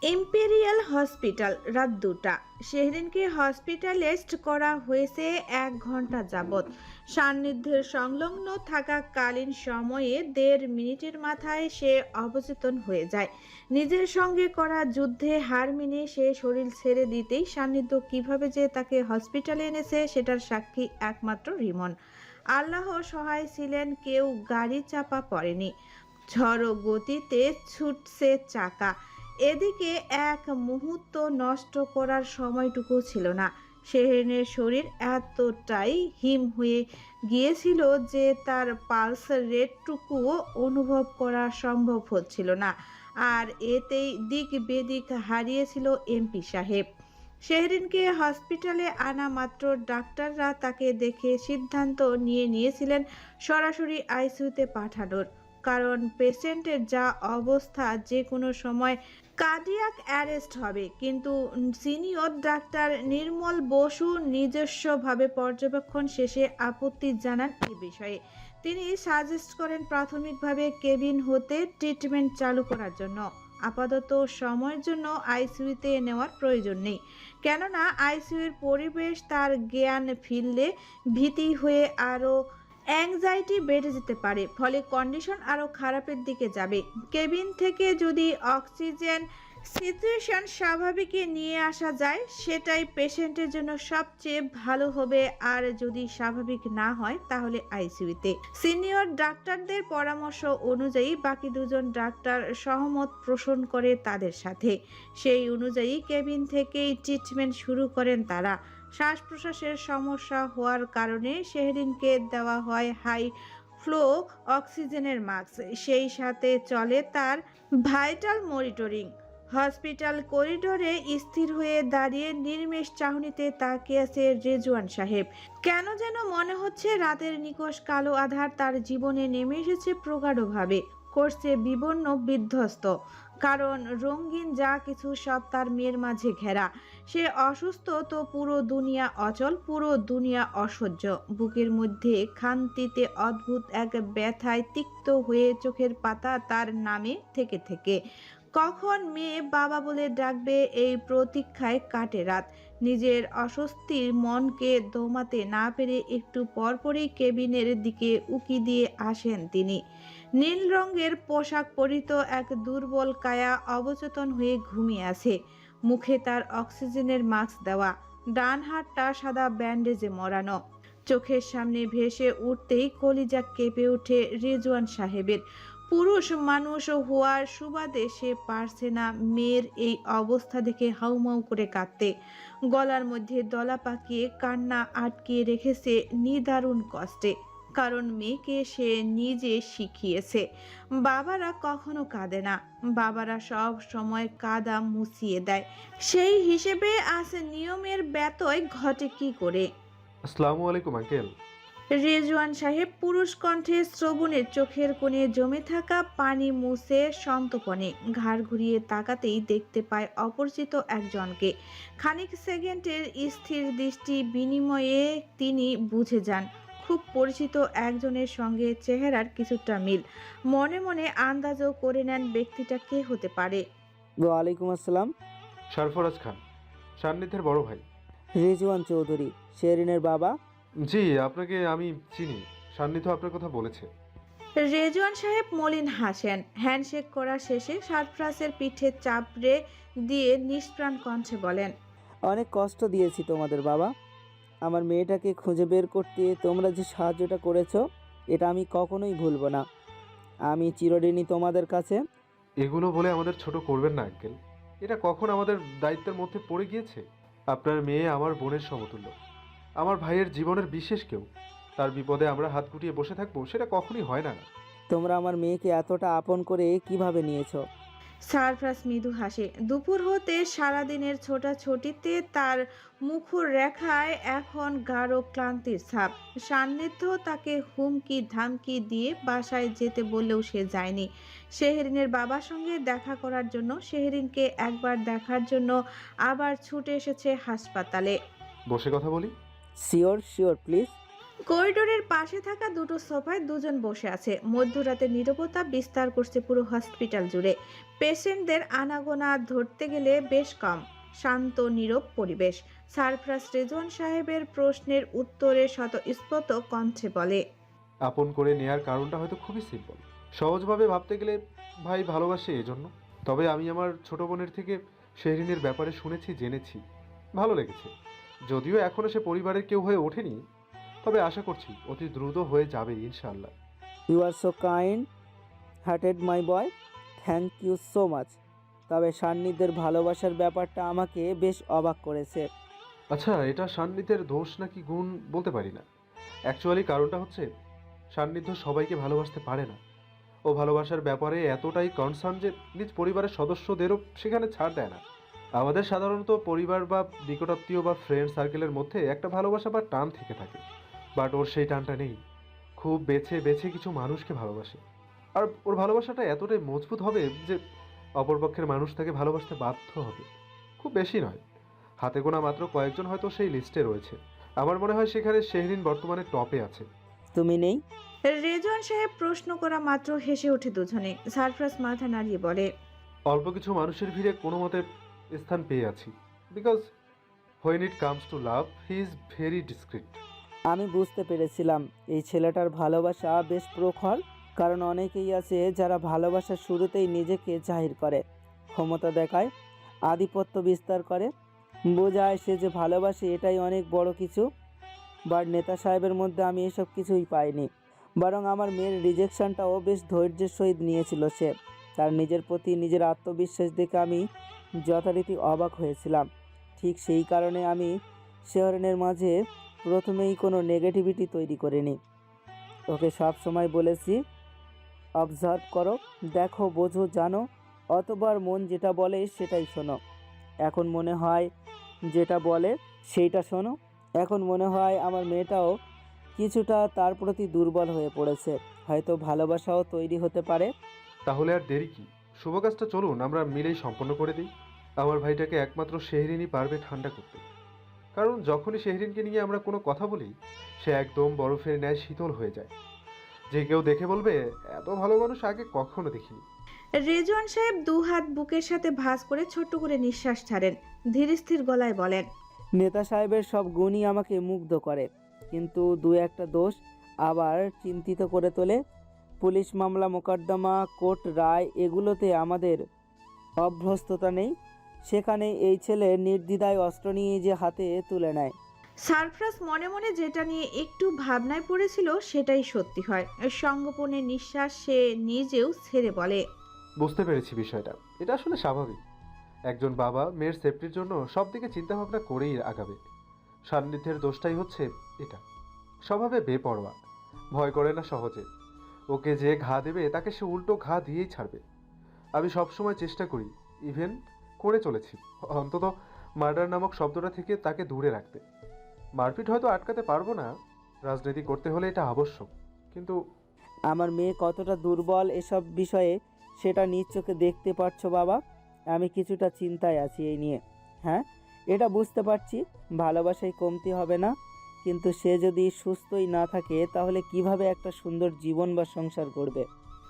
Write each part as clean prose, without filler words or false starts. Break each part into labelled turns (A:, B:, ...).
A: Imperial hospital, রাত 2টা। শেহরিনকে hospitalised করা হয়েছে 1 ঘন্টা যাবৎ। সান্নিধ্যের সংলগ্ন থাকাকালীন সময়ে 1.5 মিনিটের মাথায় সে অবচেতন হয়ে যায়। নিজের সঙ্গে করা যুদ্ধে হার মেনে সে শরীর ছেড়ে দিতেই সান্নিধ্য কিভাবে যে তাকে হসপিটালে এনেছে সেটার সাক্ষী একমাত্র রিমন। আল্লাহ সহায় ছিলেন, কেউ গাড়ি চাপা পড়েনি। ঝড়ো গতিতে ছুটছে চাকা। এদিকে এক মুহূর্ত নষ্ট করার সময়টুকু ছিল না। শেহরিনের শরীর এতটাই হিম হয়ে গিয়েছিল যে তার পালস রেটটুকুও অনুভব করা সম্ভব হচ্ছিল না। আর এতেই দিক বেদিক হারিয়েছিল এমপি সাহেব। শেহরিনকে হসপিটালে আনা মাত্র ডাক্তাররা তাকে দেখে সিদ্ধান্ত নিয়েছিলেন সরাসরি আইসিইউতে পাঠানোর। কারণ পেশেন্টের যা অবস্থা, যে কোনো সময় কার্ডিয়াক অ্যারেস্ট হবে। কিন্তু সিনিয়র ডাক্তার নির্মল বসু নিজস্বভাবে পর্যবেক্ষণ শেষে আপত্তি জানান এই বিষয়ে। তিনি সাজেস্ট করেন প্রাথমিকভাবে কেবিন হতে ট্রিটমেন্ট চালু করার জন্য। আপাতত সময়ের জন্য আইসিইউতে নেওয়ার প্রয়োজন নেই, কেননা আইসিইউর পরিবেশ তার জ্ঞান ফিরলে ভীতি হয়ে আরও অ্যাংজাইটি বেড়ে যেতে পারে, ফলে কন্ডিশন আরও খারাপের দিকে যাবে। কেবিন থেকে যদি অক্সিজেন সিচুয়েশন স্বাভাবিকে নিয়ে আসা যায়, সেটাই পেশেন্টের জন্য সবচেয়ে ভালো হবে। আর যদি স্বাভাবিক না হয় তাহলে আইসিইউতে। সিনিয়র ডাক্তারদের পরামর্শ অনুযায়ী বাকি 2জন ডাক্তার সহমত পোষণ করে তাদের সাথে। সেই অনুযায়ী কেবিন থেকেই ট্রিটমেন্ট শুরু করেন তারা। শ্বাস প্রশ্বাসের সমস্যা হওয়ার কারণে শেহরিনকে দেওয়া হয় হাই ফ্লো অক্সিজেনের মাস্ক, সেই সাথে চলে তার ভাইটাল মনিটরিং। হসপিটাল করিডোরে স্থির হয়ে দাঁড়িয়ে নির্মেষ চাহনিতে তাকিয়ে আছে রেজওয়ান সাহেব। কেন যেন মনে হচ্ছে রাতের নিকষ কালো আধার তার জীবনে নেমে এসেছে প্রগাঢ়ভাবে, করছে বিবর্ণ বিধ্বস্ত। কারণ রঙিন যা কিছু সব তার মেয়ের মাঝে ঘেরা। সে অসুস্থ তো পুরো দুনিয়া অচল, পুরো দুনিয়া অসহ্য। বুকের মধ্যে খান্তিতে অদ্ভুত এক ব্যথায় তিক্ত হয়ে চোখের পাতা তার নামে থেকে থেকে। কখন মেয়ে বাবা বলে ডাকবে, এই প্রতীক্ষায় কাটে রাত। নিজের অস্বস্তির মনকে দমাতে না পেরে একটু পরপরই কেবিনের দিকে উকি দিয়ে আসেন তিনি। নীল রঙের পোশাক পরিত এক দুর্বল কায়া অবচেতন হয়ে ঘুমিয়ে আছে। মুখে তার অক্সিজেনের মাস্ক দেওয়া, ডান হাতটা সাদা ব্যান্ডেজে মোড়ানো। চোখের সামনে ভেসে উঠতেই কলিজা কেঁপে ওঠে রেজওয়ান সাহেবের। পুরুষ মানুষ হওয়ার সুবাদে সে পারছে না মেয়ের এই অবস্থা দেখে হাউমাউ করে কাঁদতে। গলার মধ্যে দলা পাকিয়ে কান্না আটকিয়ে রেখেছে নিদারুণ কষ্টে। কারণ মেয়েকে সে নিজে শিখিয়েছে বাবারা কখনো কাঁদে না, বাবারা সব সময় কাদা মুছিয়ে দেয়। সেই হিসেবে আজ নিয়মের ব্যতয় ঘটে কি করে?
B: আসসালামু আলাইকুম আঙ্কেল।
A: রেজওয়ান সাহেব পুরুষ কণ্ঠে শ্রবণের চোখের কোণে জমে থাকা পানি মুছে সন্তর্পণে ঘাড় ঘুরিয়ে তাকাতেই দেখতে পায় অপরিচিত একজনকে। খানিক সেকেন্ডের স্থির দৃষ্টি বিনিময়ে তিনি বুঝে যান খুব পরিচিত একজনের সঙ্গে চেহারার কিছুটা মিল। মনে মনে আন্দাজও করে নেন ব্যক্তিটা কে হতে পারে।
C: ওয়ালাইকুম আসসালাম।
B: সরফরাজ খান, সান্নিধ্যের বড় ভাই।
C: রিজওয়ান চৌধুরী, শেরিনের বাবা।
B: জি, আপনাকে আমি চিনি। সান্নিধ্য আপনার কথা বলেছে।
A: রেজওয়ান সাহেব মলিন হাসেন। হ্যান্ডশেক করা শেষে সারফরাজের পিঠে চাপড়ে দিয়ে নিষ্প্রাণ কণ্ঠে বলেন,
C: অনেক কষ্ট দিয়েছি তোমাদের বাবা। আমার মেয়েটাকে খুঁজে বের করতে তোমরা যে সাহায্যটা করেছো, এটা আমি কখনোই ভুলবো না। আমি চিরঋণী তোমাদের কাছে।
B: এগুলো বলে আমাদের ছোট করবেন না আঙ্কেল। এটা কখন আমাদের দায়িত্বের মধ্যে পড়ে গিয়েছে? আপনার মেয়ে আমার বোনের সমতুল্য, আমার ভাইয়ের জীবনের বিশেষ কেউ। তার বিপদে আমরা হাত গুটিয়ে বসে থাকবো, সেটা কখনই হয় না।
C: তোমরা আমার মেয়েকে এতটা আপন করে কিভাবে নিয়েছো?
A: সারফরাজ মৃদু হাসে। দুপুর হতে সারাদিনের ছোটাছুটিতে তার মুখর রেখায় এখন গাঢ় ক্লান্তির ছাপ। সান্নিধ্য তাকে হুমকি ধামকি দিয়ে বাসায় যেতে বললেও সে যায়নি। শেহরিনের বাবার সঙ্গে দেখা করার জন্য, শেহরিনকে একবার দেখার জন্য আবার ছুটে এসেছে হাসপাতালে।
B: বসে কথা বলি।
C: Sure sure please.
A: করিডোরের পাশে থাকা দুটো সোফায় দুজন বসে আছে। মধ্যরাতে নীরবতা বিস্তার করছে পুরো হসপিটাল জুড়ে। পেশেন্টদের আনাগোনা ধরতে গেলে বেশ কম। শান্ত নীরব পরিবেশ। সারফরাজ রেজওয়ান সাহেবের প্রশ্নের উত্তরে স্বতঃস্ফূর্ত কণ্ঠে বলে,
B: আপন করে নেয়ার কারণটা হয়তো খুবই সিম্পল। সহজভাবে ভাবতে গেলে ভাই ভালোবাসে এজন্য। তবে আমি আমার ছোট বোনের থেকে শেহরিনের ব্যাপারে শুনেছি, জেনেছি, ভালো লেগেছে। যদিও এখনো সে পরিবারের কেউ হয়ে ওঠেনি, তবে আশা করছি অতি দ্রুত হয়ে যাবে ইনশাআল্লাহ।
C: You are so kind hearted my boy, thank you so much. তবে সান্নিধ্যের ভালোবাসার ব্যাপারটা আমাকে বেশ অবাক করেছে।
B: আচ্ছা, এটা সান্নিধ্যের দোষ নাকি গুণ বলতে পারি না। অ্যাকচুয়ালি কারণটা হচ্ছে সান্নিধ্য সবাইকে ভালোবাসতে পারে না। ও ভালোবাসার ব্যাপারে এতটাই কনসার্ন যে নিজ পরিবারের সদস্যদেরও সেখানে ছাড় দেয় না। আমাদের সাধারণত পরিবার বা নিকটাত্মীয় বা ফ্রেন্ড সার্কেলের মধ্যে একটা ভালোবাসা বা টান থেকে থাকে, বাট ওর সেই টানটা নেই। খুব বেছে বেছে কিছু মানুষকে ভালোবাসে, আর ওর ভালোবাসাটা এতটাই মজবুত হবে যে অপরপক্ষের মানুষ তাকে ভালোবাসতে বাধ্য হবে। খুব বেশি নয়, হাতে গোনা মাত্র কয়েকজন হয়তো সেই লিস্টে রয়েছে। আমার মনে হয় সেখানে শেহরিন বর্তমানে টপে আছে।
C: তুমি নেই?
A: রেজওয়ান সাহেব প্রশ্ন করা মাত্র হেসে ওঠে দুজনে। সারফরাজ মাথা নাড়িয়ে বলে,
B: অল্প কিছু মানুষের ভিড়ে কোনো মতে স্থান পেয়ে আছি, because when it comes to love he is very discrete.
C: আমি বুঝতে পেরেছিলাম এই ছেলেটার ভালোবাসা বেশ প্রখর। কারণ অনেকেই আছে যারা ভালোবাসার শুরুতেই নিজেকে জাহির করে, ক্ষমতা দেখায়, আধিপত্য বিস্তার করে, বোঝায় সে যে ভালোবাসে এটাই অনেক বড় কিছু। বাট নেতা সাহেবের মধ্যে আমি এসব কিছুই পাইনি। বরং আমার মেয়ের রিজেকশনটাও বেশ ধৈর্যের সহিত নিয়েছিল সে। তার নিজের প্রতি নিজের আত্মবিশ্বাস দেখে আমি যথারীতি অবাক হয়েছিলাম। ঠিক সেই কারণে আমি শেহরিনের মাঝে প্রথমেই কোনো নেগেটিভিটি তৈরি করিনি। ওকে সব সময় বলেছি, অবজার্ভ করো, দেখো, বোঝো, জানো, অতবার মন যেটা বলে সেটাই শোনো। এখন মনে হয় যেটা বলে সেইটা শোনো। এখন মনে হয় আমার মেয়েটাও কিছুটা তার প্রতি দুর্বল হয়ে পড়েছে। হয়তো ভালোবাসাও তৈরি হতে পারে।
B: তাহলে আর দেরি কি? শুভ কাজটা চলুন আমরা মিলেই সম্পন্ন করে দিই। আমার ভাইটাকে একমাত্র শেহরিনই পারবে ঠান্ডা করতে। কারণ যখনই শেহরিনকে নিয়ে আমরা কোনো কথা বলি, সে একদম বরফের ন্যায় শীতল হয়ে যায়। যে কেউ দেখে বলবে এত ভালো মানুষ আগে কখনো দেখিনি।
A: রেজওয়ান সাহেব দুহাত বুকের সাথে ভাঁজ করে ছোট্ট করে নিঃশ্বাস ছাড়েন। ধীর স্থির গলায় বলেন,
C: নেতা সাহেবের সব গুণই আমাকে মুগ্ধ করে, কিন্তু দু একটা দোষ আবার চিন্তিত করে তোলে। পুলিশ মামলা, মোকদ্দমা, কোর্ট রায়, এগুলোতে আমাদের অভ্যস্ততা নেই। সেখানে এই ছেলে নির্দ্বিধায় অস্ত্র নিয়ে যে হাতে তুলে নেয়।
A: সারফরাজ মনে মনে যেটা নিয়ে একটু ভাবনায় পড়েছিল সেটাই সত্যি হয়। সঙ্গোপনে নিঃশ্বাস সে নিজেও ছেড়ে বলে,
B: বুঝতে পেরেছি বিষয়টা। এটা আসলে স্বাভাবিক। একজন বাবা মেয়ের সেফটির জন্য সব দিকে চিন্তাভাবনা করেই আগাবে। সান্নিধ্যের দোষটাই হচ্ছে এটা, স্বভাবে বেপরোয়া, ভয় করে না সহজে। ওকে যে ঘা দেবে তাকে সে উল্টো ঘা দিয়েই ছাড়বে। আমি সবসময় চেষ্টা করি, ইভেন করে চলেছি, অন্তত মার্ডার নামক শব্দটা থেকে তাকে দূরে রাখতে। মারপিট হয়তো আটকাতে পারবো না, রাজনীতি করতে হলে এটা আবশ্যক, কিন্তু
C: আমার মেয়ে কতটা দুর্বল এসব বিষয়ে সেটা নিজ চোখে দেখতে পারছো বাবা। আমি কিছুটা চিন্তায় আছি এই নিয়ে। হ্যাঁ, এটা বুঝতে পারছি ভালোবাসায় কমতি হবে না, কিন্তু সে যদি সুস্থই না থাকে তাহলে কিভাবে একটা সুন্দর জীবন বা সংসার করবে?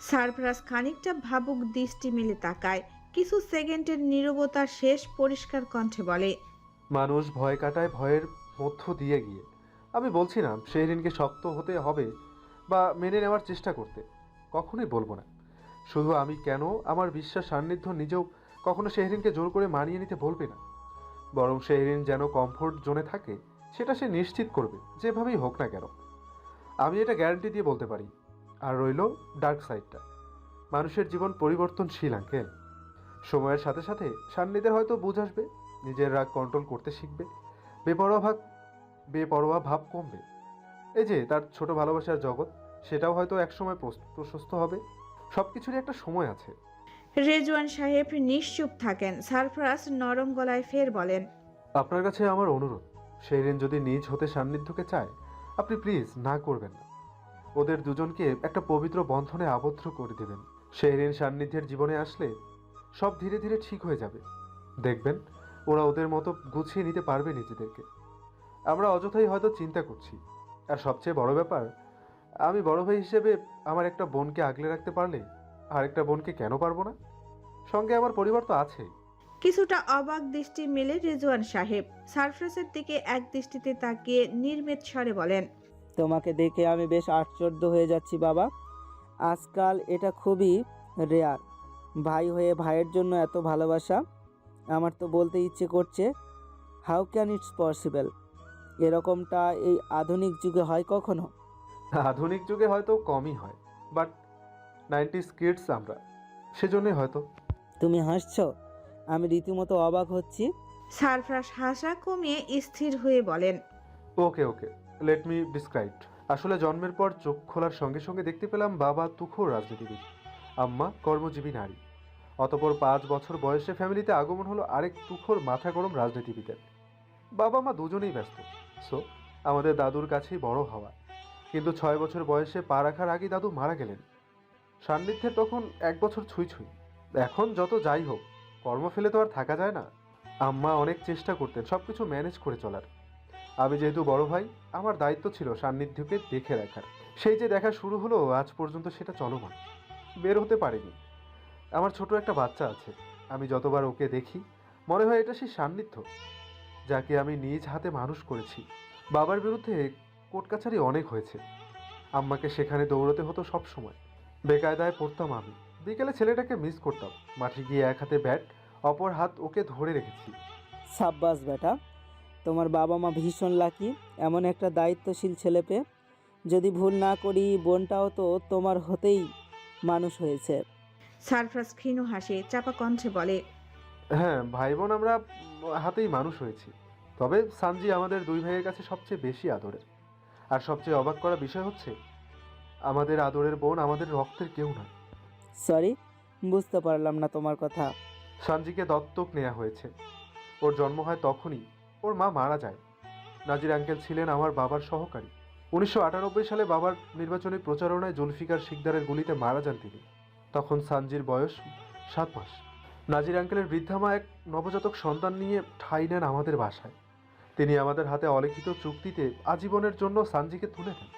A: সারফরাজ খানিকটা ভাবুক দৃষ্টি মেলে তাকায়। কিছু সেকেন্ডের নীরবতা শেষ পরিষ্কার কণ্ঠে বলে,
B: মানুষ ভয় কাটায় ভয়ের মধ্য দিয়ে গিয়ে। আমি বলছি না শেহরিনকে শক্ত হতে হবে বা মেনে নেওয়ার চেষ্টা করতে, কখনোই বলবো না। শুধু আমি কেন, আমার বিশ্বাস সান্নিধ্য নিজেও কখনো শেহরিনকে জোর করে মানিয়ে নিতে বলবে না। বরং শেহরিন যেন কমফোর্ট জোনে থাকে সেটা সে নিশ্চিত করবে, যেভাবেই হোক না কেন। আমি এটা গ্যারান্টি দিয়ে বলতে পারি। আর রইল ডার্ক সাইডটা, মানুষের জীবন পরিবর্তনশীল আঙ্কেল। সময়ের সাথে সাথে সান্নিধ্যের হয়তো বুঝ আসবে, নিজের রাগ কন্ট্রোল করতে শিখবে, বেপরোয়া ভাব কমবে। এই যে তার ছোট ভালোবাসার জগৎ, সেটাও হয়তো একসময় প্রশস্ত হবে। সব কিছুরই একটা সময় আছে।
A: রেজওয়ান সাহেব নিশ্চুপ থাকেন। সারফরাজ নরম গলায় ফের বলেন,
B: আপনার কাছে আমার অনুরোধ, শেহরিন যদি নিজ হতে সান্নিধ্যকে চায়, আপনি প্লিজ না করবেন না। ওদের দুজনকে একটা পবিত্র বন্ধনে আবদ্ধ করে দেবেন। শেহরিন সান্নিধ্যের জীবনে আসলে সব ধীরে ধীরে ঠিক হয়ে যাবে। দেখবেন ওরা ওদের মতো গুছিয়ে নিতে পারবে নিজেদেরকে। আমরা অযথাই হয়তো চিন্তা করছি, আর সবচেয়ে বড় ব্যাপার, আমি বড় ভাই হিসেবে আমার একটা বোনকে আগলে রাখতে পারলে আরেকটা বোনকে কেন পারবো না? সঙ্গে আমার পরিবার তো আছে।
A: কিছুটা অবাক দৃষ্টি মেলে রেজওয়ান সাহেব। সারফরাজের দিকে এক দৃষ্টিতে তাকিয়ে নির্মেদ স্বরে বলেন,
C: তোমাকে দেখে আমি বেশ আশ্চর্য হয়ে যাচ্ছি বাবা। আজকাল এটা খুবই রেয়ার, ভাই হয়ে ভাইয়ের জন্য এত ভালোবাসা। আমার তো বলতে ইচ্ছে করছে, হাউ ক্যান ইটস পসিবল? এরকমটা এই আধুনিক যুগে হয় কখনো?
B: আধুনিক যুগে হয়তো কমই হয়, বাট 90s কিডস আমরা, সেজন্যই হয়তো।
C: তুমি হাসছো? আমি রীতিমতো অবাক হচ্ছি।
A: সারফরাজ হাসা কমিয়ে স্থির হয়ে বলেন,
B: ওকে ওকে, লেট মি ডিসক্রাইব। আসলে জন্মের পর চোখ খোলার সঙ্গে সঙ্গে দেখতে পেলাম বাবা তুখোড় রাজনীতিবিদ, আম্মা কর্মজীবী নারী। অতপর 5 বছর বয়সে ফ্যামিলিতে আগমন হলো আরেক তুখোড় মাথা গরম রাজনীতিবিদের। বাবা মা দুজনেই ব্যস্ত, সো আমাদের দাদুর কাছেই বড় হওয়া। কিন্তু 6 বছর বয়সে পা রাখার আগেই দাদু মারা গেলেন। সান্নিধ্যের তখন 1 বছর ছুঁই ছুঁই। এখন যত যাই হোক, কর্ম ফেলে তো আর থাকা যায় না। আম্মা অনেক চেষ্টা করতেন সব কিছু ম্যানেজ করে চলার। আমি যেহেতু বড় ভাই, আমার দায়িত্ব ছিল সান্নিধ্যকে দেখে রাখার। সেই যে দেখা শুরু হলো, আজ পর্যন্ত সেটা চলমান, বের হতে পারেনি। আমার ছোট একটা বাচ্চা আছে, আমি যতবার ওকে দেখি মনে হয় এটা সেই সান্নিধ্য, যাকে আমি নিজ হাতে মানুষ করেছি। বাবার বিরুদ্ধে কোর্ট কাছারি অনেক হয়েছে, আম্মাকে সেখানে দৌড়তে হতো সব সময়। বেকায়দায় পড়তাম আমি। বিকেলে ছেলেটাকে মিস করতাম, মাঠে গিয়ে এক হাতে ব্যাট, অপর হাত ওকে ধরে রেখেছি।
C: সাব্বাস বেটা, তোমার বাবা মা ভীষণ লাকি এমন একটা দায়িত্বশীল ছেলে পেয়ে। যদি ভুল না করি, বোনটাও তো তোমার হতেই মানুষ হয়েছে।
A: সারফরাজ ক্ষীণ হাসে চাপা কণ্ঠে বলে,
B: হ্যাঁ, ভাই বোন আমরা হাতেই মানুষ হয়েছি। তবে সানজি আমাদের দুই ভাইয়ের কাছে সবচেয়ে বেশি আদরের। আর সবচেয়ে অবাক করা বিষয় হচ্ছে, আমাদের আদরের বোন আমাদের রক্তের কেউ নয়।
C: সরি, বুঝতে পারলাম না তোমার কথা।
B: সানজিকে দত্তক নেওয়া হয়েছে। ওর জন্ম হয় তখনই ওর মা মারা যায়। নাজির আঙ্কেল ছিলেন আমার বাবার সহকারী। 1998 সালে বাবার নির্বাচনী প্রচারণায় জুলফিকার শিকদারের গুলিতে মারা যান তিনি। তখন সানজির বয়স 7 মাস। নাজির আঙ্কেলের বৃদ্ধা মা এক নবজাতক সন্তান নিয়ে ঠাঁই নেন আমাদের বাসায়। তিনি আমাদের হাতে অলিখিত চুক্তিতে আজীবনের জন্য সানজিকে তুলে দেন।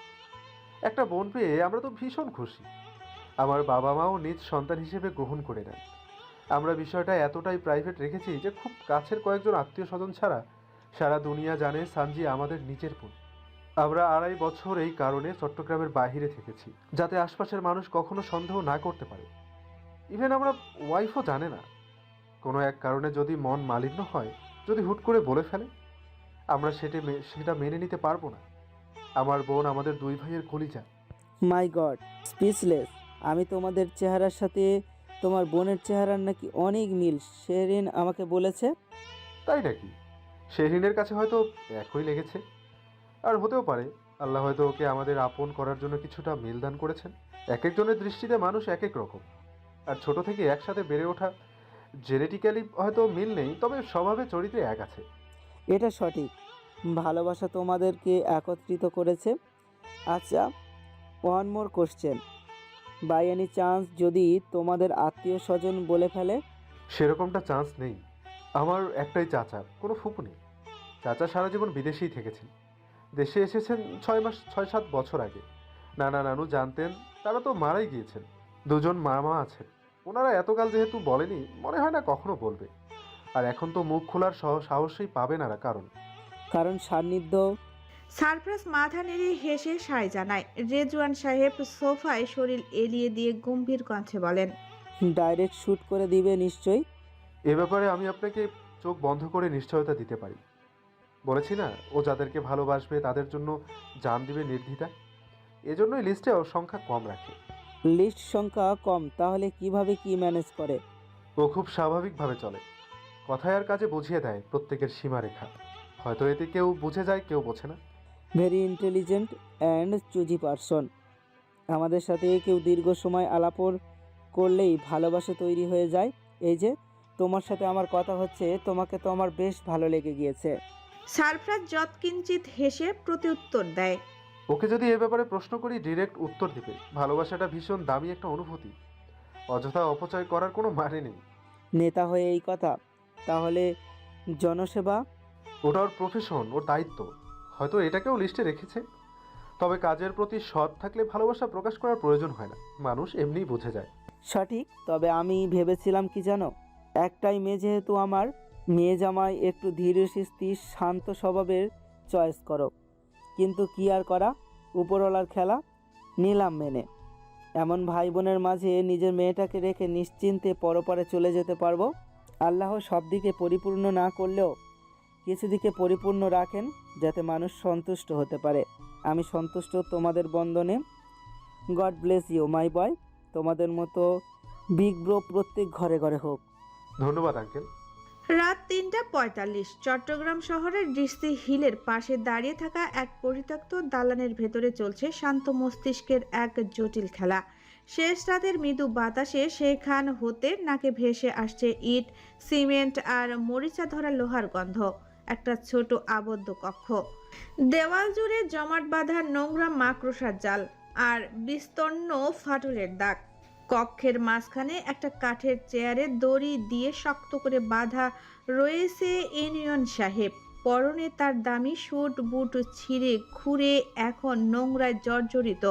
B: একটা বোন পেয়ে আমরা তো ভীষণ খুশি। আমার বাবা মাও নিজ সন্তান হিসেবে গ্রহণ করে নেন। আমরা বিষয়টা এতটাই প্রাইভেট রেখেছি যে খুব কাছের কয়েকজন আত্মীয় স্বজন ছাড়া সারা দুনিয়া জানে সানজি আমাদের নিজের বোন। আমরা 2.5 বছর এই কারণে চট্টগ্রামের বাইরে থেকেছি, যাতে আশপাশের মানুষ কখনো সন্দেহ না করতে পারে। ইভেন আমরা ওয়াইফও জানে না। কোনো এক কারণে যদি মন মালিন্য হয়, যদি হুট করে বলে ফেলে, আমরা সেটা মেনে নিতে পারবো না। আমার বোন আমাদের দুই ভাইয়ের কলিজা।
C: মাই গড, স্পিচলেস। আমি তোমাদের চেহারার সাথে তোমার বোনের চেহারার নাকি অনেক মিল, শেরিন আমাকে বলেছে।
B: তাই নাকি? শেরিনের কাছে হয়তো একই লেগেছে। আর হতেও পারে আল্লাহ হয়তো ওকে আমাদের আপন করার জন্য কিছুটা মিলদান করেছেন। এক একজনের দৃষ্টিতে মানুষ এক এক রকম। আর ছোট থেকে একসাথে বেড়ে ওঠা, জেনেটিক্যালি হয়তো মিল নেই, তবে স্বভাবে চরিত্রে এক আছে।
C: এটা সঠিক, ভালোবাসা তোমাদেরকে একত্রিত করেছে। আচ্ছা, one more question, by any chance যদি তোমাদের আত্মীয় স্বজন বলে ফেলে?
B: সেরকমটা চান্স নেই। আমার একটাই চাচা, কোনো ফুপু নেই। চাচা সারা জীবন বিদেশেই থেকেছেন। দেশে এসেছেন 6 মাস 6-7 বছর আগে। নানা নানু জানতেন, তারা তো মারাই গিয়েছেন। দুজন মামা আছেন, ওনারা এতকাল যেহেতু বলেনি, মনে হয় না কখনো বলবে। আর এখন তো মুখ খোলার সাহসই পাবে না, কারণ
C: কারণ সান্নিধ্য।
A: সারফরাজ মাথা নেড়ে হেসে সায় জানায়। রেজওয়ান সাহেব সোফায় শরীর এলিয়ে দিয়ে গম্ভীর কণ্ঠে বলেন,
C: ডাইরেক্ট শ্যুট করে দিবে নিশ্চয়ই।
B: এ ব্যাপারে আমি আপনাকে চোখ বন্ধ করে নিশ্চয়তা দিতে পারি। বলেছি না, ও যাদেরকে ভালোবাসবে তাদের জন্য জান দিবে নির্দ্বিধা। এজন্যই লিস্টে ওর সংখ্যা কম রাখে।
C: লিস্ট সংখ্যা কম, তাহলে কিভাবে কি ম্যানেজ করে?
B: ও খুব স্বাভাবিকভাবে চলে, কথায় আর কাজে বুঝিয়ে দেয় প্রত্যেকের সীমারেখা। হয়তো এতে কেউ বুঝে যায়, কেউ বোঝে না।
C: Very intelligent and choosy person. আমাদের সাথে কেউ দীর্ঘ সময় আলাপন করলেই ভালোবাসা তৈরি হয়ে যায়। এই যে তোমার সাথে আমার কথা হচ্ছে, তোমাকে তো আমার বেশ ভালো লেগে গিয়েছে।
A: সারফরাজ যৎকিঞ্চিত হেসে প্রত্যুত্তর দেয়,
B: ওকে যদি এ ব্যাপারে প্রশ্ন করি, ডিরেক্ট উত্তর দিবে ভালোবাসাটা ভীষণ দামি একটা অনুভূতি, অযথা অপচয় করার কোনো মানে নেই।
C: নেতা হয়ে এই কথা? তাহলে জনসেবা?
B: ওটা ওর প্রফেশন, ওর দায়িত্ব। হয়তো এটাকেও লিস্টে রেখেছে। তবে কাজের প্রতি সৎ থাকলে ভালোবাসা প্রকাশ করার প্রয়োজন হয় না, মানুষ এমনিই বুঝে যায়।
C: সঠিক, তবে আমি ভেবেছিলাম কি জানো, একটাই মেয়ে যেহেতু আমার, মেয়ে জামাই একটু ধীরস্থির শান্ত স্বভাবের চয়েস করো। কিন্তু কি আর করা, উপরওয়ালার খেলা, নিলাম মেনে। এমন ভাই বোনের মাঝে নিজের মেয়েটাকে রেখে নিশ্চিন্তে পরপারে চলে যেতে পারবো। আল্লাহ সব দিকে পরিপূর্ণ না করলেও কিছু দিকে পরিপূর্ণ রাখেন, যাতে মানুষ সন্তুষ্ট হতে পারে। আমি সন্তুষ্ট তোমাদের বন্ধনে। গড ব্লেস ইউ মাই বয়। তোমাদের মতো বিগ ব্রো প্রত্যেক ঘরে ঘরে হোক।
B: ধন্যবাদ আঙ্কেল।
A: রাত ৩:৪৫ চট্টগ্রাম শহরের ডিসি হিলের পাশে দাঁড়িয়ে থাকা এক পরিত্যক্ত দালানের ভেতরে চলছে শান্ত মস্তিষ্কের এক জটিল খেলা। শেষ রাতের মৃদু বাতাসে সেখান হতে নাকে ভেসে আসছে ইট, সিমেন্ট আর মরিচা ধরা লোহার গন্ধ। একটা ছোট আবদ্ধ কক্ষ, দেওয়াল জুড়ে জমাট বাঁধা নোংরা মাকড়সার জাল আর বিস্তীর্ণ ফাটলের দাগ। কক্ষের মাঝখানে একটা কাঠের চেয়ারে দড়ি দিয়ে শক্ত করে বাঁধা রয়েছে ইউনিয়ন সাহেব। পরনে তার দামি স্যুট বুট ছিঁড়ে খুঁড়ে এখন নোংরায় জর্জরিত,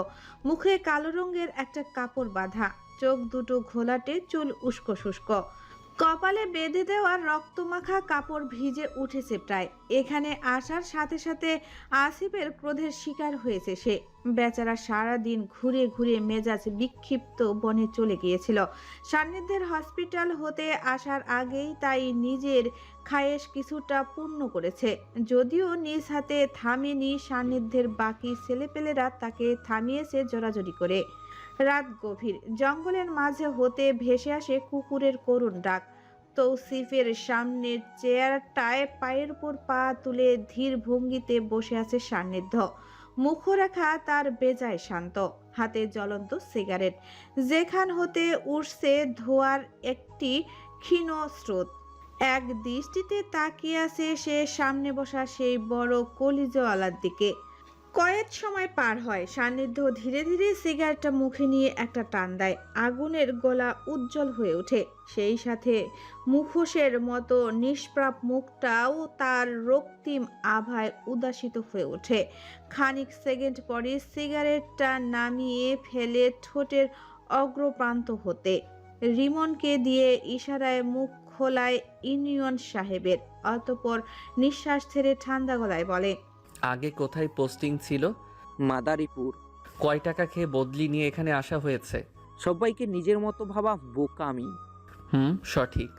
A: মুখে কালো রঙের একটা কাপড় বাঁধা, চোখ দুটো ঘোলাটে, চুল উস্কো শুষ্ক, কপালে বেঁধে দেওয়া রক্তমাখা কাপড় ভিজে উঠেছে প্রায়। এখানে আসার সাথে সাথে আসিফের ক্রোধের শিকার হয়েছে সে। বেচারা সারা দিন ঘুরে ঘুরে মেজাজ বিক্ষিপ্ত বনে চলে গিয়েছিল সান্নিধ্যের হসপিটাল হতে আসার আগেই, তাই নিজের খায়েশ কিছুটা পূর্ণ করেছে। যদিও নিজ হাতে থামেনি সান্নিধ্যের বাকি ছেলেপেলেরা তাকে থামিয়েছে জোরাজুরি করে। রাত গভীর, জঙ্গলের মাঝে হতে ভেসে আসে কুকুরের করুণ ডাক। তৌসিফের সামনের চেয়ারটায় পায়ের উপর পা তুলে ধীর ভঙ্গিতে বসে আছে সান্নিধ্য। মুখরেখা তার বেজায় শান্ত, হাতে জ্বলন্ত সিগারেট, যেখান হতে উঠছে ধোঁয়ার একটি ক্ষীণ স্রোত। এক দৃষ্টিতে তাকিয়ে আছে সে সামনে বসা সেই বড় কলিজাওয়ালার দিকে। কয়েক সময় পার হয়, সান্নিধ্য ধীরে ধীরে সিগারেটটা মুখে নিয়ে একটা টান দেয়। আগুনের গোলা উজ্জ্বল হয়ে ওঠে, সেই সাথে মুখোশের মতো নিষ্প্রাপ মুখটাও তার রক্তিম আভায় উদাসিত হয়ে ওঠে। খানিক সেকেন্ড পরে সিগারেটটা নামিয়ে ফেলে ঠোঁটের অগ্রপ্রান্ত হতে রিমনকে দিয়ে ইশারায় মুখ খোলায় ইউনিয়ন সাহেবের। অতঃপর নিঃশ্বাস ছেড়ে ঠান্ডা গলায় বলে,
D: আগে কোথায় পোস্টিং ছিল?
E: মাদারীপুর।
D: কয় টাকা খেয়ে বদলি নিয়ে এখানে আসা হয়েছে?
E: সবাইকে নিজের মতো ভাবা বোকামি।
D: সঠিক।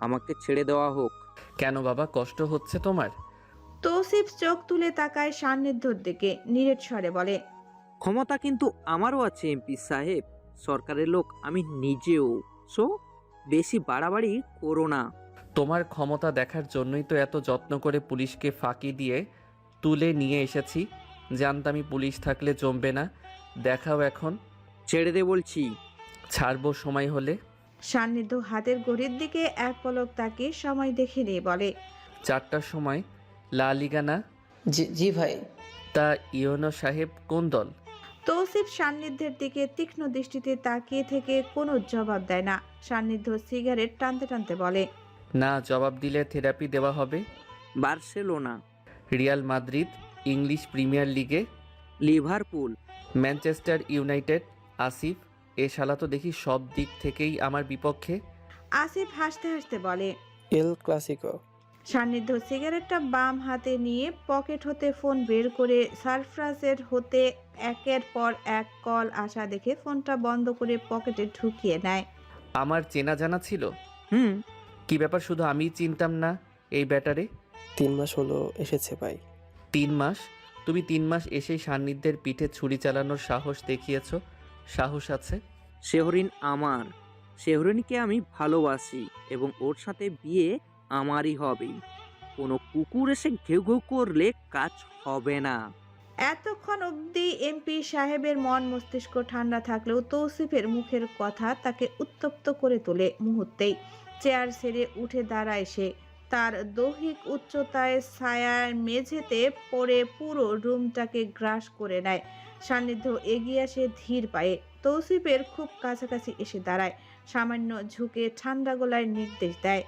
E: আমাকে ছেড়ে দেওয়া হোক।
D: কেন বাবা, কষ্ট হচ্ছে তোমার?
A: তৌসিফ চোখ তুলে তাকায় সান্নিধ্যর দিকে, নিরেট স্বরে বলে,
E: ক্ষমতা কিন্তু আমারও আছে এমপি সাহেব, সরকারের লোক আমি নিজেও। সো বেশি বাড়াবাড়ি করো না।
D: তোমার ক্ষমতা দেখার জন্যই তো এত যত্ন করে পুলিশকে ফাঁকি দিয়ে তুলে নিয়ে এসেছি। জানতামই পুলিশ থাকলে জমবে না। দেখাও এখন।
E: ছেড়ে দে বলছি।
D: ছাড়বো সময় হলে।
A: সান্নিধ্য হাতের ঘড়ির দিকে এক পলক তাকিয়ে সময় দেখে নিয়ে বলে,
D: 4টার সময়। লা লিগা না?
F: জি জি ভাই।
D: তা ইউনো সাহেব কোন দল?
A: তৌসিফ সান্নিধ্যের দিকে তীক্ষ্ণ দৃষ্টিতে তাকিয়ে থেকে কোনো জবাব দেয় না। সান্নিধ্য সিগারেট টানতে টানতে বলে,
D: না জবাব দিলে থেরাপি দেওয়া হবে।
E: Barcelona.
D: Real Madrid, English premier লিগে,
E: লিভারপুল।
D: Manchester United. আসিফ, এ শালা তো দেখি সব দিক থেকেই আমার বিপক্ষে।
A: আসিফ হাসতে হাসতে বলে,
F: এল ক্লাসিকো।
A: সান্নিধ্য সিগারেটটা বাম হাতে নিয়ে পকেট হতে ফোন বের করে সারফ্রাজের হতে একের পর এক কল আসা দেখে ফোনটা বন্ধ করে পকেটে ঢুকিয়ে নেয়।
D: আমার চেনা জানা ছিল?
E: হুম।
D: কি ব্যাপার, শুধু আমিই চিনতাম না এই ব্যাটারে?
F: 3 মাস হলো এসেছে ভাই।
D: 3 মাস? তুমি 3 মাস এসেই সান্নিধ্যের পিঠে ছুরি চালানোর সাহস দেখিয়েছ? সাহস আছে?
E: শেহরিন আমার। শেহরিনকে আমি ভালোবাসি এবং ওর সাথে বিয়ে আমারই হবে। কোনো কুকুর এসে ঘেউ ঘেউ করলে কাজ হবে না।
A: এতক্ষণ অবধি এমপি সাহেবের মন মস্তিষ্ক ঠান্ডা থাকলেও তৌসিফের মুখের কথা তাকে উত্তপ্ত করে তোলে মুহূর্তেই। চেয়ার ছেড়ে উঠে দাঁড়ায় সে। তার দৈহিক উচ্চতায় ছায়ার মেঝেতে পড়ে পুরো রুমটাকে গ্রাস করে নেয়। সান্নিধ্য এগিয়ে আসে ধীর পায়ে, তৌসিফের খুব কাছাকাছি এসে দাঁড়ায়, সামান্য ঝুঁকে ঠান্ডা গলায় নির্দেশ দেয়,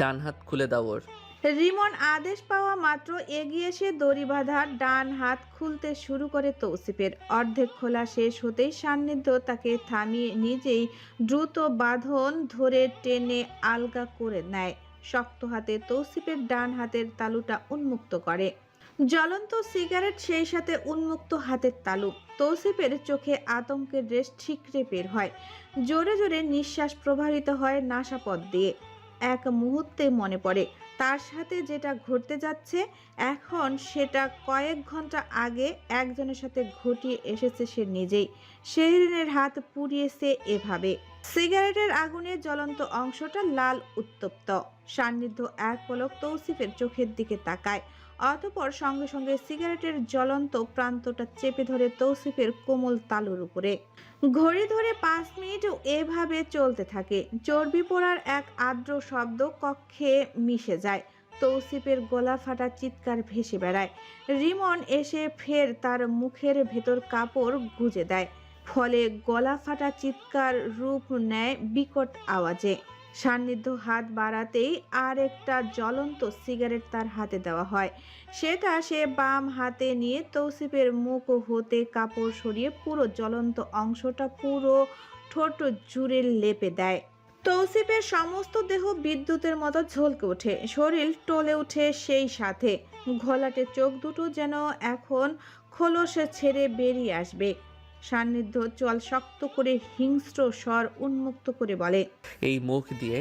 D: ডান হাত খুলে দাও ওর।
A: রিমন আদেশ পাওয়া মাত্র এগিয়ে এসে দড়ি বাঁধা ডান হাত খুলতে শুরু করে তৌসিফের। অর্ধেক খোলা শেষ হতেই সান্নিধ্য তাকে থামিয়ে নিজেই দ্রুত বাঁধন ধরে টেনে আলগা করে নেয়। শক্ত হাতে তৌসিফের ডান হাতের তালুটা উন্মুক্ত করে। জ্বলন্ত সিগারেট, সেই সাথে উন্মুক্ত হাতের তালু। তৌসিফের চোখে আতঙ্কের রেশ ঠিকরে বের হয়। জোরে জোরে নিঃশ্বাস প্রবাহিত হয় নাসাপথ দিয়ে। এক মুহূর্তে মনে পড়ে তার সাথে যেটা ঘটতে যাচ্ছে এখন, সেটা কয়েক ঘন্টা আগে একজনের সাথে ঘটিয়ে এসেছে সে নিজেই। শেহরিনের হাত পুড়িয়েছে এভাবে। সিগারেটের আগুনে জ্বলন্ত অংশটা লাল উত্তপ্ত। সান্নিধ্য এক পলক তৌসিফের চোখের দিকে তাকায়, অতঃপর সঙ্গে সঙ্গে সিগারেটের জ্বলন্ত প্রান্তটা চেপে ধরে তৌসিফের কোমল তালুর উপরে। ঘড়ি ধরে 5 মিনিট এভাবে চলতে থাকে। চর্বি পোড়ার এক আর্দ্র শব্দ কক্ষে মিশে যায়। তৌসিফের গলা ফাটা চিৎকার ভেসে বেড়ায়। রিমন এসে ফের তার মুখের ভেতর কাপড় গুজে দেয়, ফলে গলা ফাটা চিৎকার রূপ নেয় বিকট আওয়াজে। সান্নিধ্য হাত বাড়াতেই আর একটা জ্বলন্ত সিগারেট তার হাতে দেওয়া হয়। সেটা সে বাম হাতে নিয়ে তৌসিফের মুখ হতে কাপড় সরিয়ে পুরো জ্বলন্ত অংশটা পুরো ঠোঁট জুড়ে লেপে দেয়। তৌসিফের সমস্ত দেহ বিদ্যুতের মতো ঝলকে ওঠে, শরীর টলে ওঠে, সেই সাথে ঘোলাটে চোখ দুটো যেন এখন খোলসে ছেড়ে বেরিয়ে আসবে। সান্নিধ্য চল শক্ত করে হিংস্র স্বর উন্মুক্ত করে বলে,
D: এই মুখ দিয়ে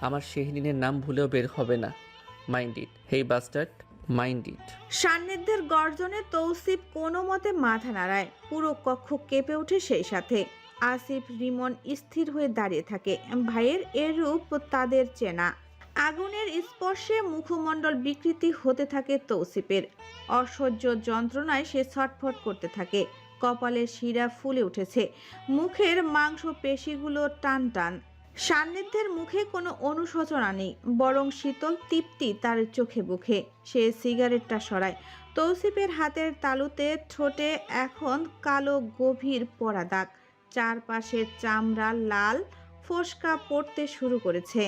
D: আমার শেহরিনের নাম ভুলেও বের হবে না। Mind it, hey bastard, mind it.
A: সান্নিধ্যের গর্জনে তৌসিফ কোনো মতে মাথা নাড়ায়। পুরো কক্ষ কেঁপে ওঠে সেই সাথে। আসিফ, রিমন স্থির হয়ে দাঁড়িয়ে থাকে। ভাইয়ের এরূপ তাদের চেনা। আগুনের স্পর্শে মুখমণ্ডল বিকৃতি হতে থাকে তৌসিফের। অসহ্য যন্ত্রণায় সে ছটফট করতে থাকে। কপালের শিরা ফুলে উঠেছে, মুখের মাংস পেশিগুলো টান টান। সান্নিধ্যের মুখে কোনো অনুশোচনা নেই, বরং শীতল তৃপ্তি তার চোখে মুখে। সে সিগারেটটা সরায়। তৌসিফের হাতের তালুতে ঠোঁটে এখন কালো গভীর পোড়া দাগ। চারপাশের চামড়া লাল ফোসকা পড়তে শুরু করেছে।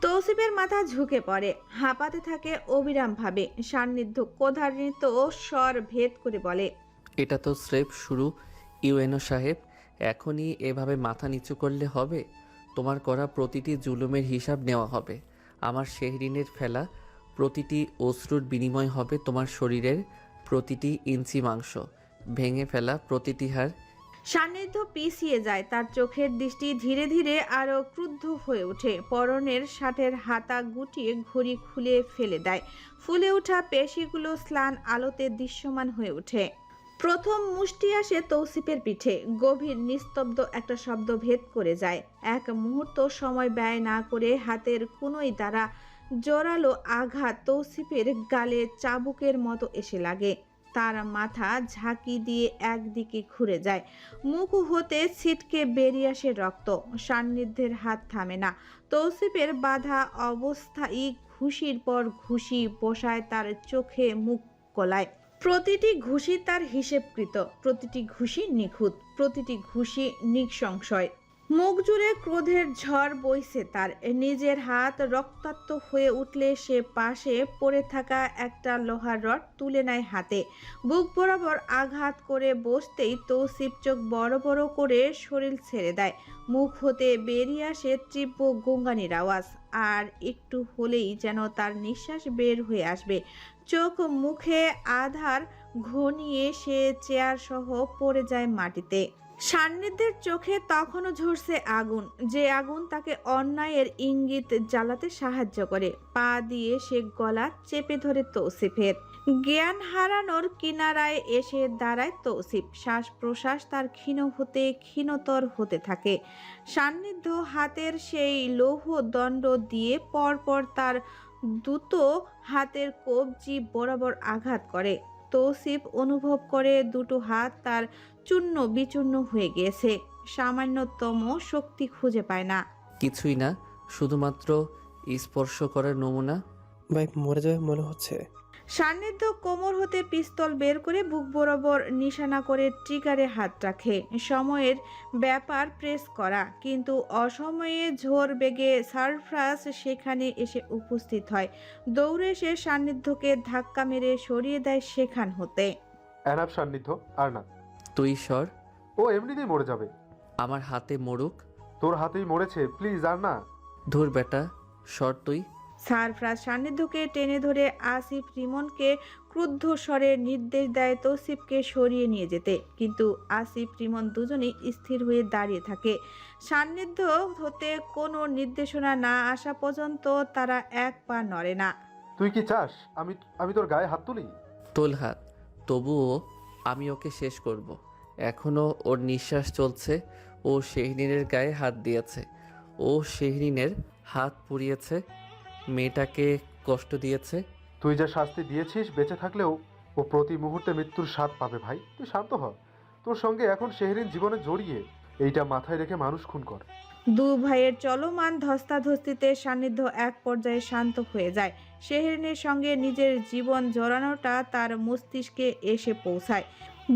A: তৌসিফের মাথা ঝুঁকে পড়ে, হাঁপাতে থাকে অবিরামভাবে। সান্নিধ্য ক্রোধান্বিত স্বর ভেদ করে বলে,
D: এটা তো স্রেফ শুরু ইউএনও সাহেব। এখনই এভাবে মাথা নিচু করলে হবে? তোমার করা প্রতিটি জুলুমের হিসাব নেওয়া হবে। আমার শেহরিনের ফেলা প্রতিটি অশ্রুর বিনিময় হবে তোমার শরীরের প্রতিটি ইঞ্চি মাংস, ভেঙে ফেলা প্রতিটি হাড়।
A: সান্নিধ্য পিছিয়ে যায়, তার চোখের দৃষ্টি ধীরে ধীরে আরো ক্রুদ্ধ হয়ে ওঠে। পরনের শার্টের হাতা গুটিয়ে ঘড়ি খুলে ফেলে দেয়। ফুলে ওঠা পেশিগুলো স্লান আলোতে দৃশ্যমান হয়ে ওঠে। প্রথম মুষ্টি আসে তৌসিফের পিঠে। গভীর নিস্তব্ধ একটা শব্দ ভেদ করে যায়। এক মুহূর্ত সময় ব্যয় না করে হাতের কোনোই দ্বারা জোরালো আঘাত তৌসিফের গালে চাবুকের মতো এসে লাগে। তার মাথা ঝাঁকি দিয়ে একদিকে ঘুরে যায়, মুখ হতে ছিটকে বেরিয়ে আসে রক্ত। সান্নিধ্যের হাত থামে না। তৌসিফের বাধা অবস্থায় ঘুষির পর ঘুষি বসায় তার চোখে মুখ গলায়। প্রতিটি ঘুষি তার হিসেবকৃত, প্রতিটি ঘুষি নিখুঁত, প্রতিটি ঘুষি নিঃসংশয়। মুখ জুড়ে ক্রোধের ঝড় বইছে তার। নিজের হাত রক্তাক্ত হয়ে উঠলে সে পাশে পড়ে থাকা একটা লোহার রড তুলে নেয় হাতে। বুক বরাবর আঘাত করে বসতেই তৌসিফ চোখ বড় বড় করে শরীর ছেড়ে দেয়। মুখ হতে বেরিয়ে আসে তীব্র গোঙানির আওয়াজ। আর একটু হলেই যেন তার নিঃশ্বাস বের হয়ে আসবে। চোখ মুখে আধার ঘনিয়ে সে চেয়ার সহ পড়ে যায় মাটিতে। সান্নিধ্যের চোখে তখনও ঝরছে আগুন, যে আগুন তাকে অন্যায়ের ইঙ্গিত জ্বালাতে সাহায্য করে। পা দিয়ে সে গলা চেপে ধরে তৌসিফের। জ্ঞান হারানোর কিনারায় এসে দাঁড়ায় তৌসিফ। শ্বাস প্রশ্বাস তার ক্ষীণ হতে ক্ষীণতর হতে থাকে। সান্নিধ্য হাতের সেই লৌহ দণ্ড দিয়ে পরপর তার দুটো হাতের কবজি বরাবর আঘাত করে। তৌসিফ অনুভব করে দুটো হাত তার চূর্ণ বিচূর্ণ হয়ে গিয়েছে, সামান্যতম শক্তি খুঁজে পায় না।
D: কিছুই না, শুধুমাত্র স্পর্শ করার নমুনা।
F: ভাই মরে যাবে মনে হচ্ছে।
A: সান্নিধ্য কোমর হতে পিস্তল বের করে বুক বরাবর নিশানা করে ট্রিগারে হাত রাখে। সময়ের ব্যাপার প্রেস করা, কিন্তু অসময়ে ঝড় বেগে সারফরাজ সেখানে এসে উপস্থিত হয়। দৌড়ে এসে সান্নিধ্যকে ধাক্কা মেরে সরিয়ে দেয় সেখান হতে।
B: অ্যানাপ সান্নিধ্য আর না,
D: তুই সর।
B: ও এমনিতেই মরে যাবে।
D: আমার হাতে মরুক।
B: তোর হাতেই মরেছে, প্লিজ আর না।
D: ধুর বেটা, সর তুই।
A: সারফরাজ সান্নিধ্যকে টেনে ধরে আসিফ রিমনকে ক্রুদ্ধ স্বরে নির্দেশ দেয় তৌসিফকে সরিয়ে নিয়ে যেতে, কিন্তু আসিফ রিমন দুজনেই স্থির হয়ে দাঁড়িয়ে থাকে। সান্নিধ্য হতে কোনো নির্দেশনা না আসা পর্যন্ত তারা এক পা নড়ে না।
B: তুই কি চাস আমি আমি তোর গায়ে হাত তুলি?
D: তোল হাত, তবুও আমি ওকে শেষ করব। এখনও ওর নিঃশ্বাস চলছে। ও শেহরিনের গায়ে হাত দিয়েছে, ও শেহরিনের হাত পুড়িয়েছে, মেয়েটাকে কষ্ট দিয়েছে।
B: তুই যা শাস্তি দিয়েছিস, বেঁচে থাকলেও ও প্রতি মুহূর্তে মৃত্যুর স্বাদ পাবে ভাই। তুই শান্ত হ। তোর সঙ্গে এখন শেহরিন জীবনে জড়িয়ে, এইটা মাথায় রেখে মানুষ খুন কর।
A: দু ভাইয়ের চলমান ধস্তাধস্তিতে সান্নিধ্য এক পর্যায়ে শান্ত হয়ে যায়। শেহরিনের সঙ্গে নিজের জীবন জড়ানোটা তার মস্তিষ্কে এসে পৌঁছায়।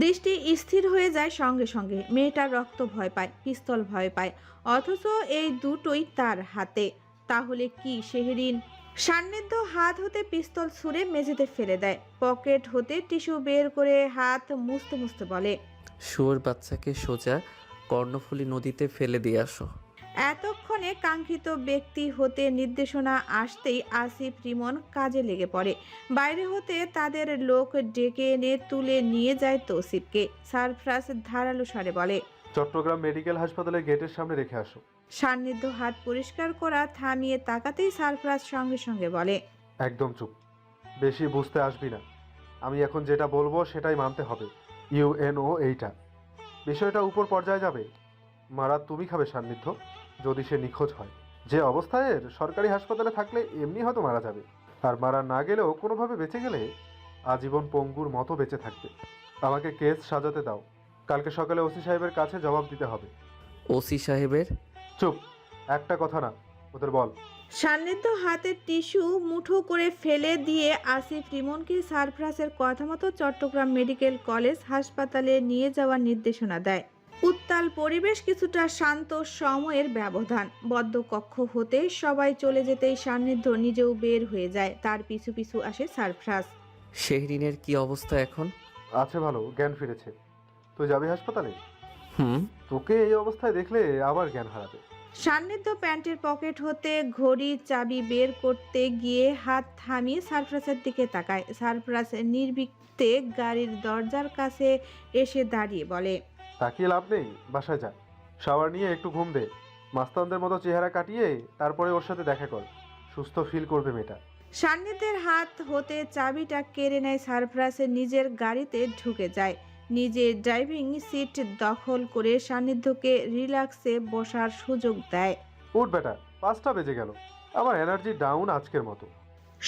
A: দৃষ্টি স্থির হয়ে যায় সঙ্গে সঙ্গে। মেয়েটার রক্ত ভয় পায়, পিস্তল ভয় পায়, অথচ এই দুটোই তার হাতে। তাহলে কি শেহরিন? সান্নিধ্য হাত হতে পিস্তল ছুঁড়ে মেঝেতে ফেলে দেয়। পকেট হতে টিস্যু বের করে হাত মুছতে মুছতে বলে,
D: শুয়োর বাচ্চাকে সোজা কর্ণফুলী নদীতে ফেলে দিয়ে আসো।
A: এতক্ষণে কাঙ্ক্ষিত ব্যক্তি হতে নির্দেশনা আসতেই আসিফ রিমন কাজে লেগে পড়ে। বাইরে হতে তাদের লোক ডেকে এনে তুলে নিয়ে যায় তৌসিফকে। সারফরাজ ধারালো স্বরে বলে,
B: চট্টগ্রাম মেডিকেল হাসপাতালের গেটের সামনে রেখে আসো।
A: সান্নিধ্য হাত পরিষ্কার করা থামিয়ে তাকাতেই সারফরাজ সঙ্গে সঙ্গে বলে,
B: একদম চুপ, বেশি বুঝতে আসবি না। আমি এখন যেটা বলবো সেটাই মানতে হবে। ইউএনও এইটা, বিষয়টা উপর পর্যায়ে যাবে। মারা তুমি খাবে সান্নিধ্য, যদি সে নিখোঁজ হয়। যে অবস্থায় এর, সরকারি হাসপাতালে থাকলে এমনি হয়তো মারা যাবে, আর মারা না গেলেও কোনোভাবে বেঁচে গেলে আজীবন পঙ্গুর মতো বেঁচে থাকবে। আমাকে কেস সাজাতে দাও, কালকে সকালে ওসি সাহেবের কাছে জবাব দিতে হবে।
D: ওসি সাহেবের?
B: চুপ, একটা কথা না, ওদের বল।
A: সান্নিধ্য হাতের টিস্যু মুঠো করে ফেলে দিয়ে আসিফ রিমনকে সারফরাজের কথা মতো চট্টগ্রাম মেডিকেল কলেজ হাসপাতালে নিয়ে যাওয়ার নির্দেশনা দেয়। উত্তাল পরিবেশ, কিছুটা শান্ত সময়ের ব্যবধান। বদ্ধ কক্ষ হতে সবাই চলে যেতেই সান্নিধ্য নিজেও বের হয়ে যায়। তার পিছু পিছু আসে সারফরাজ।
D: শেহরিনের কি অবস্থা এখন?
B: আছে ভালো, জ্ঞান ফিরেছে। তুই যাবি হাসপাতালে?
D: হুম।
B: তোকে এই অবস্থায় দেখলে আবার জ্ঞান হারাবে।
A: সান্নিধ্য প্যান্টের পকেট হতে ঘড়ি চাবি বের করতে গিয়ে হাত থামিয়ে সারফরাজের দিকে তাকায়। সারফরাজ নির্বিঘ্নে গাড়ির দরজার কাছে এসে দাঁড়িয়ে বলে,
B: তাকিয়ে লাভ নেই, বাসায় যা, শাওয়ার নিয়ে একটু ঘুম দে, মাস্তানদের মতো চেহারা কাটিয়ে তারপরে ওর সাথে দেখা কর। সুস্থ ফিল করবে মেয়েটা।
A: সান্নিধ্যের হাত হতে চাবিটা কেড়ে নেয় সারফরাজ। নিজের গাড়িতে ঢুকে যায়। নিজে ড্রাইভিং সিট দখল করে সান্নিধ্যকে রিল্যাক্সে বসার সুযোগ দেয়।
B: উঠ বেটা, 5টা বেজে গেল, আমার এনার্জি ডাউন আজকের মতো।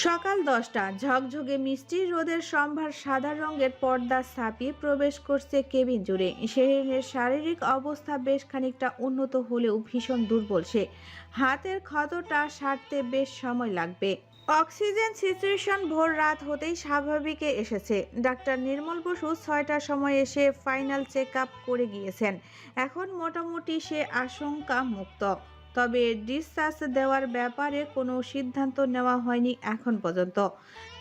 A: সকাল 10টা, ঝকঝকে মিষ্টি রোদের সম্ভার সাদা রঙের পর্দা ছাপিয়ে প্রবেশ করছে কেবিন জুড়ে। শেহরিনের শারীরিক অবস্থা বেশ খানিকটা উন্নত হলেও ভীষণ দুর্বল সে। হাতের ক্ষতটা সারতে বেশ সময় লাগবে। অক্সিজেন সিচুয়েশন ভোর রাত হতেই স্বাভাবিকে এসেছে। ডাক্তার নির্মল বসু 6টার সময় এসে ফাইনাল চেক আপ করে গিয়েছেন। এখন মোটামুটি সে আশঙ্কা মুক্ত। তবে ডিসচার্জ দেওয়ার ব্যাপারে কোনো সিদ্ধান্ত নেওয়া হয়নি এখন পর্যন্ত।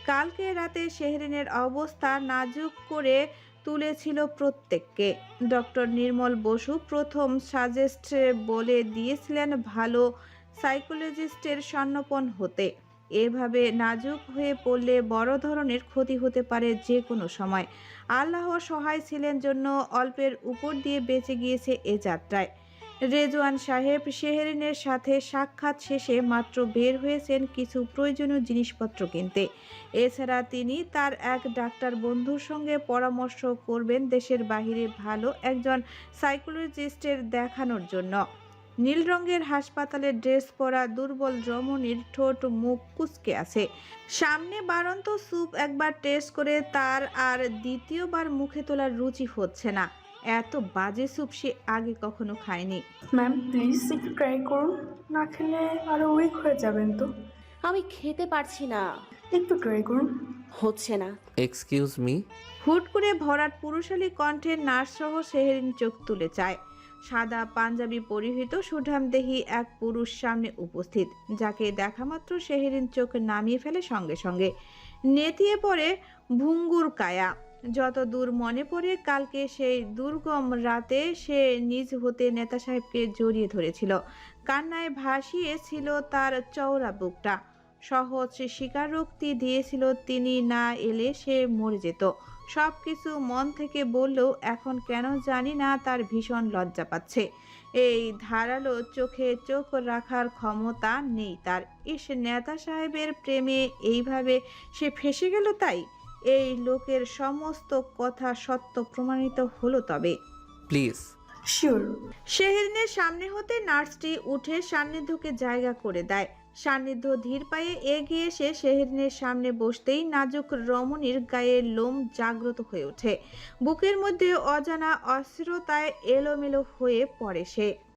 A: কালকে রাতে শেহরিনের অবস্থা নাজুক করে তুলেছিল প্রত্যেককে। ডক্টর নির্মল বসু প্রথম সাজেস্ট বলে দিয়েছিলেন ভালো সাইকোলজিস্টের সন্নপন হতে। এভাবে নাজুক হয়ে পড়লে বড় ধরনের ক্ষতি হতে পারে যে কোনো সময়। আল্লাহ সহায় ছিলেন জন্য অল্পের উপর দিয়ে বেঁচে গিয়েছে এ যাত্রায়। রেজওয়ান সাহেব শেহরিনের সাথে সাক্ষাৎ শেষে মাত্র বের হয়েছেন কিছু প্রয়োজনীয় জিনিসপত্র কিনতে। এছাড়া তিনি তার এক ডাক্তার বন্ধুর সঙ্গে পরামর্শ করবেন দেশের বাইরে ভালো একজন সাইকোলজিস্টের দেখানোর জন্য। নীল রঙের হাসপাতালের ড্রেস পরা দুর্বল রমণীর ঠোঁট মুখ কুঁচকে আছে। সামনে বাড়ন্ত স্যুপ একবার টেস্ট করে তার আর দ্বিতীয়বার মুখে তোলার রুচি হচ্ছে না। এত বাজে স্যুপ সে আগে কখনো খায়নি।
G: ম্যাম প্লিজ একটু ট্রাই করুন, না খেলে আরো উইক হয়ে যাবেন তো।
H: আমি খেতে পারছি না।
G: একটু ট্রাই করুন।
H: হচ্ছে না।
D: Excuse me.
A: হুট করে ভরাট পুরুষালী কণ্ঠে নার্সসহ শেহরিন চোখ তুলে চায়। সাদা পাঞ্জাবি পরিহিত সুঠামদেহী এক পুরুষ সামনে উপস্থিত, যাকে দেখামাত্র শেহরিন চোখ নামিয়ে ফেলে সঙ্গে সঙ্গে। নেতিয়ে পড়ে ভুঙ্গুর কায়া। যত দূর মনে পড়ে কালকে সেই দুর্গম রাতে সে নিজ হতে নেতা সাহেবকে জড়িয়ে ধরেছিল, কান্নায় ভাসিয়েছিল তার চওড়া বুকটা। সহজ স্বীকারোক্তি দিয়েছিল তিনি না এলে সে মরে যেত। সবকিছু মন থেকে বললেও এখন কেন জানি না তার ভীষণ লজ্জা পাচ্ছে। এই ধারালো চোখে চোখ রাখার ক্ষমতা নেই তার। নেতা সাহেবের প্রেমে এইভাবে সে ফেঁসে গেল, তাই এই লোকের সমস্ত কথা সত্য প্রমাণিত হলো তবে।
D: প্লিজ।
G: শিওর।
A: শেহরিনের সামনে হতে নার্সটি উঠে সান্নিধ্যকে জায়গা করে দেয়। সান্নিধ্য ধীর পায়ে এগিয়ে এসে শেহরিনের সামনে বসতেই নাজুক রমণীর গায়ের লোম জাগ্রত হয়ে ওঠে। বুকের মধ্যে অজানা অস্থিরতায় এলোমেলো হয়ে পড়ে সে।